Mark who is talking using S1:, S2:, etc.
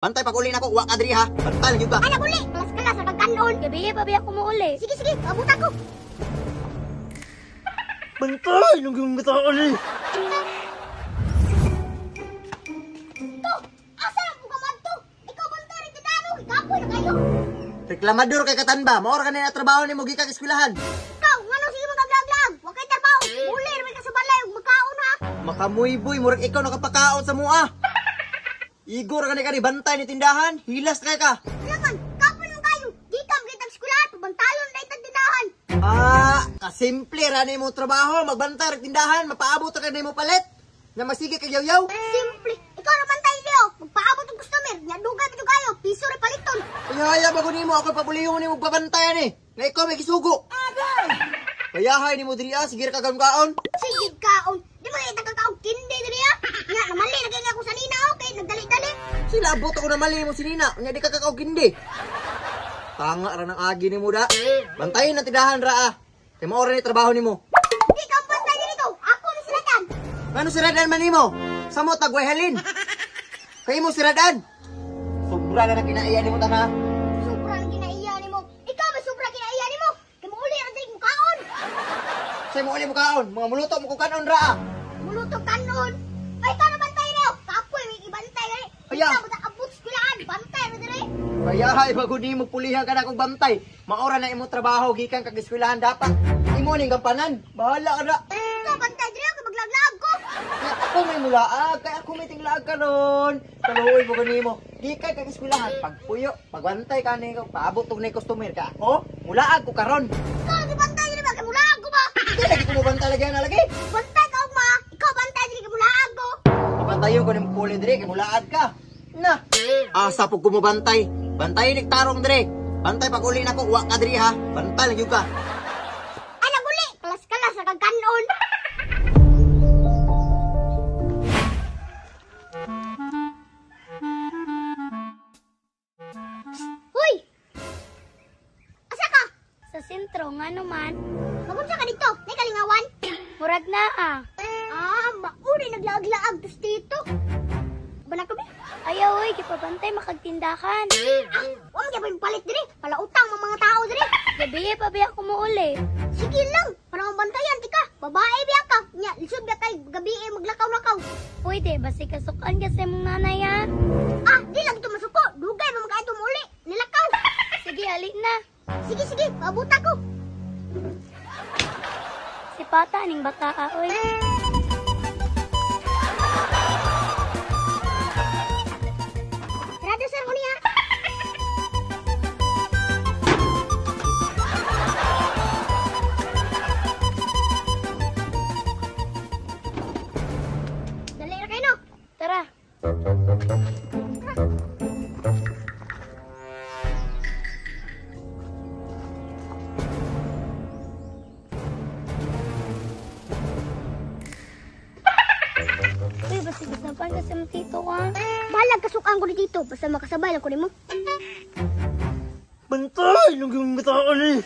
S1: Bantay pag uli na ko, wa ka diri ha. Bantay lang yun ka.
S2: Anak uli, kalas-kalas sa kagkanon.
S3: Gabi pa biya ko mo uli.
S2: Sige, sige, pabuta ko.
S1: Bantay lang yung gataon eh.
S2: To, asa na po ka man to? Ikaw bantay rin tinanong, ikapoy na kayo.
S1: Reklamador kay Katanba, maor ka na yung trabaho ni mo gikang eskwelahan.
S2: Ikaw, ngano sige mong kaglag-lag? Huwag kayo trabaho. Uli, rin ka sa balay, magkaon ha.
S1: Makamuy-buy, murag ikaw nakapakaon sa mua. Igor ka ni bantay ni tindahan, hilas kay ka.
S2: Laman, kapoy lang kayo. Di ka magkitang eskwelahan, pabantayon na itang tindahan.
S1: Kasimple ra ni mo trabaho, magbantay rin tindahan, mapaabot ka ni mo palit. Na masige kay yaw-yaw.
S2: Simple. Ikaw naman tayo, Leo. Magpaabot ng customer. Nyadugan ito kayo. Piso rin paliton.
S1: Kaya bago ni mo, ako papuliyong ni mo babantayan eh. Na ikaw may kisugo. Kayahay ni mo diri sige ra kagam-kaon.
S2: Sige kaon. Di mo na itang kakaon kindi diri ha. Nga, namali. Nagay ako sa nina okay. Nagdali-dali.
S1: Sila abot ako na mali mo si Nina, nya di ka kakaugindi. Tanga ra ng agi ni mo da. Bantayin ang tindahan ra. Kay mao ra ni trabaho nimo.
S2: Di ka ang bantay dito. Ako ni sila dan.
S1: Ngano si Radan man nimo? Samo tagway halin. Kay mo si Radan. Sobra na kinaiya nimo tana.
S2: Sobra ang kinaiya ni mo. Ikaw ba sobra kinaiya ni mo? Kaya mo uli ang dahil mo kaon.
S1: Say mo uli mo kaon, mga muluto mo kung kanon ra.
S2: Mulutog kanon. Ay, ikaw na bantay Leo. Kapoy, may ibantay gani.
S1: Aya.
S2: Ikaw ba abot eskwelahan? Bantay na diri.
S1: Kayahay bago ni mo pulihan ka na kong bantay. Maora na imo trabaho gikan kag eskwelahan dapat. Imo ning gampanan. Bahala ka na.
S2: Ikaw bantay diri ako maglaglag ko.
S1: Kaya ako may mulaag, kaya ako may tinglaag ka ron. Kaluoy mo kanimo. Di kay kag eskwelahan, pagpuyo, pagbantay ka niko, paabot og nay customer ka. Ako, mulaag ko karon.
S2: Ikaw di bantay diri ba? Kaya mulaag ko ba?
S1: Di lagi ko mo bantay lagi na lagi.
S2: Bantay ka ma. Ikaw bantay diri kaya mulaag ko.
S1: Pabantayon ko nimo puli dire kay mulaag ka. Na. Asa pug ko mo bantay. Bantay nik tarong dire. Bantay pag uli na ko, wa ka diri ha. Bantay lang yun ka.
S2: Anak uli, kalas-kalas sa kagkanon. Hoy! Asa ka?
S3: Sa sentro nga naman.
S2: Magunsa ka dito? May kalingawan?
S3: Murag na
S2: Mauri naglaag-laag tos dito. Bana ko ba?
S3: Ayaw oy, gipabantay makagtindahan.
S2: Huwag mo yung palit diri. Palautang mga tao diri.
S3: Gabi pa biya ko mo uli.
S2: Sige lang, para mabantayan, tika. Babae biya ka. Nya, lisod biya kay gabi maglakaw-lakaw.
S3: Pwede, basi kasukan kasi mong nanay ha.
S2: Di lang ito masuko. Dugay mo magkaito mo uli. Nilakaw.
S3: Sige, alik na.
S2: Sige, sige. Pabuta ko.
S3: Si Pata, ning bata oy.
S2: Sarado, sir, muna. Dali na kayo, no?
S3: Tara. Uy, basi gusapan kasi mo tito ka.
S2: Balag kasukaan ko dito. Basta makasabay lang ko ni mo.
S1: Bantay lang yung gataon eh.